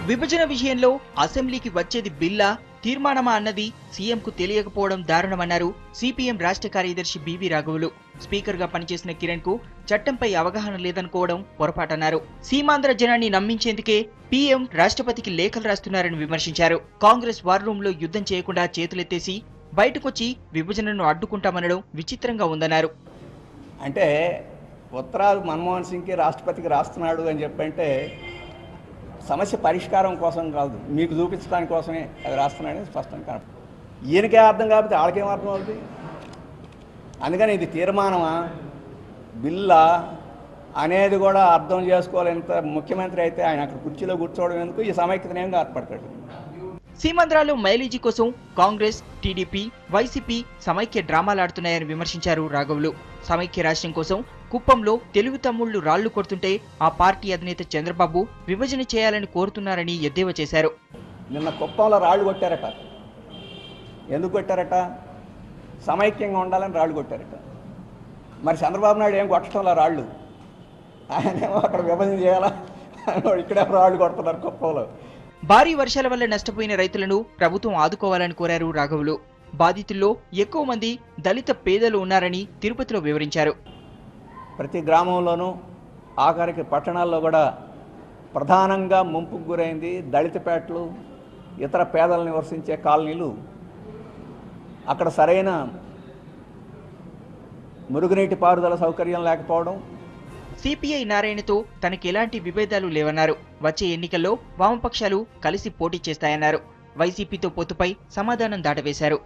విభజన విషయంలో అసెంబ్లీకి వచ్చేది బిల్లా తీర్మానమా అన్నది సీఎంకు తెలియకపోవడం దారుణమన్నారు సిపిఎం రాష్ట్ర కార్యదర్శి బివి రాఘవులు. స్పీకర్ గా పనిచేసిన కిరణ్ కు చట్టంపై అవగాహన లేదనుకోవడం పొరపాటన్నారు. సీమాంధ్ర జనాన్ని నమ్మించేందుకే పీఎం రాష్ట్రపతికి లేఖలు రాస్తున్నారని విమర్శించారు. కాంగ్రెస్ వార్ రూమ్ లో యుద్ధం చేయకుండా చేతులెత్తేసి బయటకొచ్చి విభజనను అడ్డుకుంటామనడం విచిత్రంగా ఉందన్నారు. అంటే ఉత్తరాలు మన్మోహన్ సింగ్కి రాష్ట్రపతికి రాస్తున్నాడు అని చెప్పంటే సమస్య పరిష్కారం కోసం కాదు, మీకు చూపించడానికి కోసమే అది రాస్తున్నాడని స్పష్టంగా కనపడుతుంది. ఈయనకే అర్థం కాకపోతే వాళ్ళకేం అర్థం అవుతుంది? అందుకని ఇది తీర్మానమా బిల్లా అనేది కూడా అర్థం చేసుకోవాలంత ముఖ్యమంత్రి అయితే ఆయన అక్కడ కుర్చీలో కూర్చోవడం ఎందుకు? ఈ సమైక్యతనేంగా ఏర్పడతాడు. సీమాంధ్రాలో మైలేజీ కోసం కాంగ్రెస్, టీడీపీ, వైసీపీ సమైక్య డ్రామాలాడుతున్నాయని విమర్శించారు రాఘవులు. సమైక్య రాష్ట్రం కోసం కుప్పంలో తెలుగు తమ్ముళ్లు రాళ్లు కొడుతుంటే ఆ పార్టీ అధినేత చంద్రబాబు విభజన చేయాలని కోరుతున్నారని ఎద్దేవా చేశారు. నిన్న కుప్పంలో రాళ్లు కొట్టారట. ఎందుకు కొట్టారట? సమైక్యంగా ఉండాలని రాళ్లు కొట్టారట. మరి చంద్రబాబు నాయుడు ఏం కొట్టడంలో రాళ్ళు, ఆయనేమో అక్కడ విభజన చేయాలా, ఇక్కడే రాళ్లు కొడుతున్నారు కుప్పంలో. భారీ వర్షాల వల్ల నష్టపోయిన రైతులను ప్రభుత్వం ఆదుకోవాలని కోరారు రాఘవులు. బాధితుల్లో ఎక్కువ మంది దళిత పేదలు ఉన్నారని తిరుపతిలో వివరించారు. ప్రతి గ్రామంలోనూ ఆఖరికి పట్టణాల్లో కూడా ప్రధానంగా ముంపుకు గురైంది దళితపేటలు, ఇతర పేదలను నివసించే కాలనీలు. అక్కడ సరైన మురుగునీటి పారుదల సౌకర్యం లేకపోవడం. సిపిఐ నారాయణతో తనకి ఎలాంటి విభేదాలు లేవన్నారు. వచ్చే ఎన్నికల్లో వామపక్షాలు కలిసి పోటీ చేస్తాయన్నారు. వైసీపీతో పొత్తుపై సమాధానం దాటవేశారు.